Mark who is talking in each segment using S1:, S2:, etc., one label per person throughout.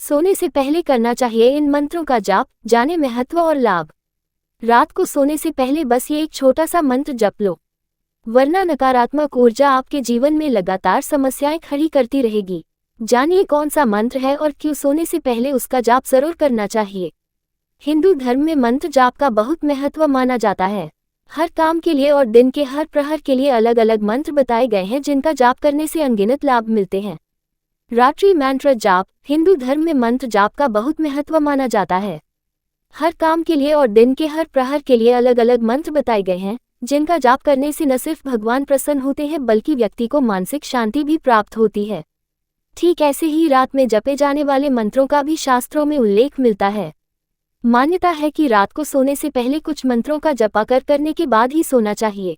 S1: सोने से पहले करना चाहिए इन मंत्रों का जाप, जाने महत्व और लाभ। रात को सोने से पहले बस ये एक छोटा सा मंत्र जप लो, वरना नकारात्मक ऊर्जा आपके जीवन में लगातार समस्याएं खड़ी करती रहेगी। जानिए कौन सा मंत्र है और क्यों सोने से पहले उसका जाप जरूर करना चाहिए। हिंदू धर्म में मंत्र जाप का बहुत महत्व माना जाता है। हर काम के लिए और दिन के हर प्रहर के लिए अलग अलग मंत्र बताए गए हैं, जिनका जाप करने से अनगिनत लाभ मिलते हैं। रात्रि मंत्र जाप। हिंदू धर्म में मंत्र जाप का बहुत महत्व माना जाता है। हर काम के लिए और दिन के हर प्रहर के लिए अलग अलग मंत्र बताए गए हैं, जिनका जाप करने से न सिर्फ भगवान प्रसन्न होते हैं बल्कि व्यक्ति को मानसिक शांति भी प्राप्त होती है। ठीक ऐसे ही रात में जपे जाने वाले मंत्रों का भी शास्त्रों में उल्लेख मिलता है। मान्यता है कि रात को सोने से पहले कुछ मंत्रों का जप करने के बाद ही सोना चाहिए।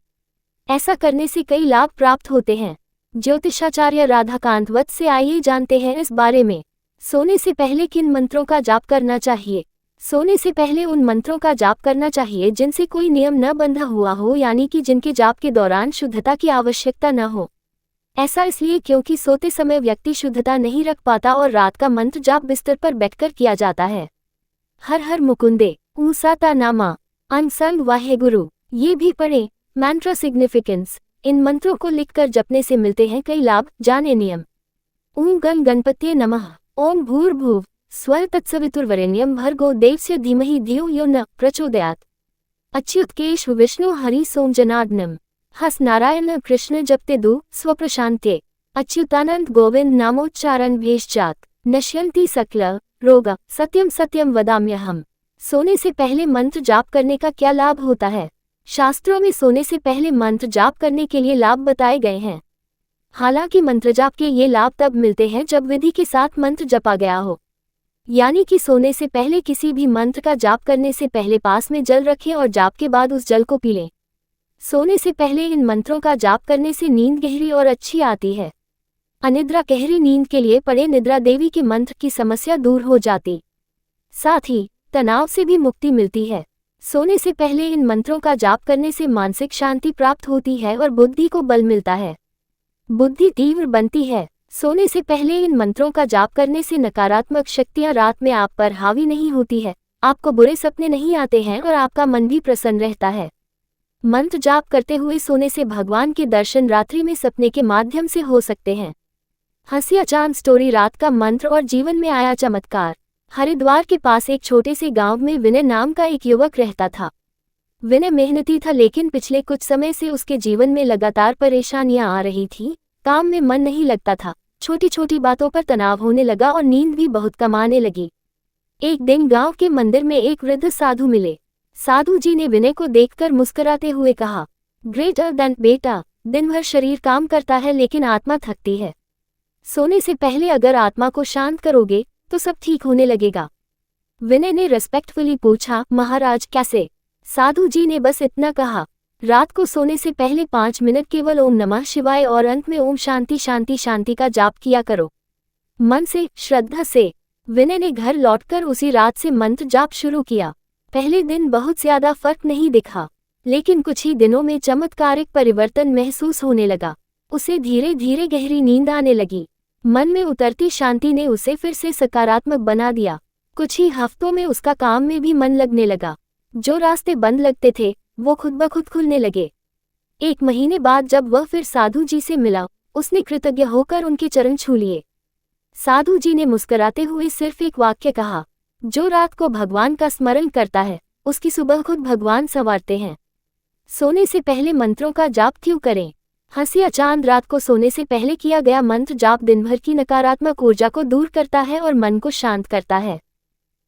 S1: ऐसा करने से कई लाभ प्राप्त होते हैं। ज्योतिषाचार्य राधाकांत वत्स से आइए जानते हैं इस बारे में। सोने से पहले किन मंत्रों का जाप करना चाहिए। सोने से पहले उन मंत्रों का जाप करना चाहिए जिनसे कोई नियम न बंधा हुआ हो, यानी कि जिनके जाप के दौरान शुद्धता की आवश्यकता न हो। ऐसा इसलिए क्योंकि सोते समय व्यक्ति शुद्धता नहीं रख पाता और रात का मंत्र जाप बिस्तर पर बैठकर किया जाता है। हर हर मुकुंदे ऊसाता नामा अनसंग वाहेगुरु, ये भी पढ़ें। मंत्र सिग्निफिकेंस। इन मंत्रों को लिखकर जपने से मिलते हैं कई लाभ, जाने नियम। ओम गण गणपतये नमः। ओम भूर्भुव स्वः तत्सवितुर्वरेण्यं भर्गो देवस्य धीमहि धियो यो न प्रचोदयात्। अच्युतकेश विष्णु हरि सोम जनार्दनम। हस नारायण कृष्ण जपते दु स्वप्रशांत्ये। अच्युतानंद गोविंद नामोच्चारण भेषजात नश्यन्ति सकल रोग सत्यम सत्यम वदाम्यहम्। सोने से पहले मंत्र जाप करने का क्या लाभ होता है। शास्त्रों में सोने से पहले मंत्र जाप करने के लिए लाभ बताए गए हैं। हालांकि मंत्र जाप के ये लाभ तब मिलते हैं जब विधि के साथ मंत्र जपा गया हो, यानी कि सोने से पहले किसी भी मंत्र का जाप करने से पहले पास में जल रखें और जाप के बाद उस जल को पी लें। सोने से पहले इन मंत्रों का जाप करने से नींद गहरी और अच्छी आती है। अनिद्रा गहरी नींद के लिए पढ़े निद्रा देवी के मंत्र की समस्या दूर हो जाती, साथ ही तनाव से भी मुक्ति मिलती है। सोने से पहले इन मंत्रों का जाप करने से मानसिक शांति प्राप्त होती है और बुद्धि को बल मिलता है। बुद्धि तीव्र बनती है। सोने से पहले इन मंत्रों का जाप करने से नकारात्मक शक्तियां रात में आप पर हावी नहीं होती है, आपको बुरे सपने नहीं आते हैं और आपका मन भी प्रसन्न रहता है। मंत्र जाप करते हुए सोने से भगवान के दर्शन रात्रि में सपने के माध्यम से हो सकते हैं। हंसिया चांद स्टोरी। रात का मंत्र और जीवन में आया चमत्कार। हरिद्वार के पास एक छोटे से गांव में विनय नाम का एक युवक रहता था। विनय मेहनती था, लेकिन पिछले कुछ समय से उसके जीवन में लगातार परेशानियां आ रही थीं। काम में मन नहीं लगता था, छोटी छोटी बातों पर तनाव होने लगा और नींद भी बहुत कम आने लगी। एक दिन गांव के मंदिर में एक वृद्ध साधु मिले। साधु जी ने विनय को देखकर मुस्कुराते हुए कहा, ग्रेटर देन बेटा, दिन भर शरीर काम करता है लेकिन आत्मा थकती है। सोने से पहले अगर आत्मा को शांत करोगे तो सब ठीक होने लगेगा। विनय ने रेस्पेक्टफुली पूछा, महाराज कैसे। साधु जी ने बस इतना कहा, रात को सोने से पहले 5 मिनट केवल ओम नमः शिवाय और अंत में ओम शांति शांति शांति का जाप किया करो, मन से, श्रद्धा से। विनय ने घर लौटकर उसी रात से मंत्र जाप शुरू किया। पहले दिन बहुत ज्यादा फर्क नहीं दिखा, लेकिन कुछ ही दिनों में चमत्कारिक परिवर्तन महसूस होने लगा। उसे धीरे धीरे गहरी नींद आने लगी। मन में उतरती शांति ने उसे फिर से सकारात्मक बना दिया। कुछ ही हफ्तों में उसका काम में भी मन लगने लगा। जो रास्ते बंद लगते थे वो खुद ब खुद खुलने लगे। 1 महीने बाद जब वह फिर साधु जी से मिला, उसने कृतज्ञ होकर उनके चरण छू लिए। साधु जी ने मुस्कुराते हुए सिर्फ एक वाक्य कहा, जो रात को भगवान का स्मरण करता है उसकी सुबह खुद भगवान संवारते हैं। सोने से पहले मंत्रों का जाप क्यों करें। हंसिया चांद। रात को सोने से पहले किया गया मंत्र जाप दिन भर की नकारात्मक ऊर्जा को दूर करता है और मन को शांत करता है।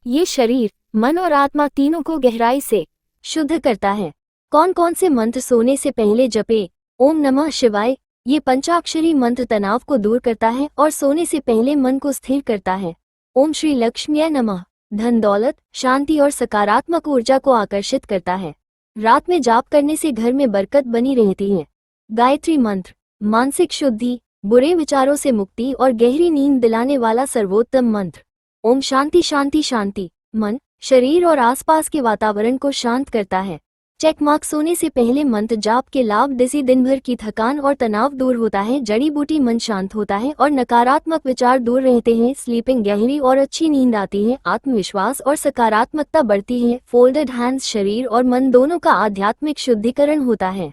S1: ये शरीर, मन और आत्मा तीनों को गहराई से शुद्ध करता है। कौन कौन से मंत्र सोने से पहले जपे। ओम नमः शिवाय। ये पंचाक्षरी मंत्र तनाव को दूर करता है और सोने से पहले मन को स्थिर करता है। ओम श्री लक्ष्म्यै नमः। धन दौलत, शांति और सकारात्मक ऊर्जा को आकर्षित करता है। रात में जाप करने से घर में बरकत बनी रहती है। गायत्री मंत्र, मानसिक शुद्धि, बुरे विचारों से मुक्ति और गहरी नींद दिलाने वाला सर्वोत्तम मंत्र। ओम शांति शांति शांति मन, शरीर और आसपास के वातावरण को शांत करता है। Check mark. सोने से पहले मंत्र जाप के लाभ। दिसी दिन भर की थकान और तनाव दूर होता है। जड़ी बूटी मन शांत होता है और नकारात्मक विचार दूर रहते हैं। स्लीपिंग गहरी और अच्छी नींद आती है। आत्मविश्वास और सकारात्मकता बढ़ती है। Folded hands. शरीर और मन दोनों का आध्यात्मिक शुद्धिकरण होता है।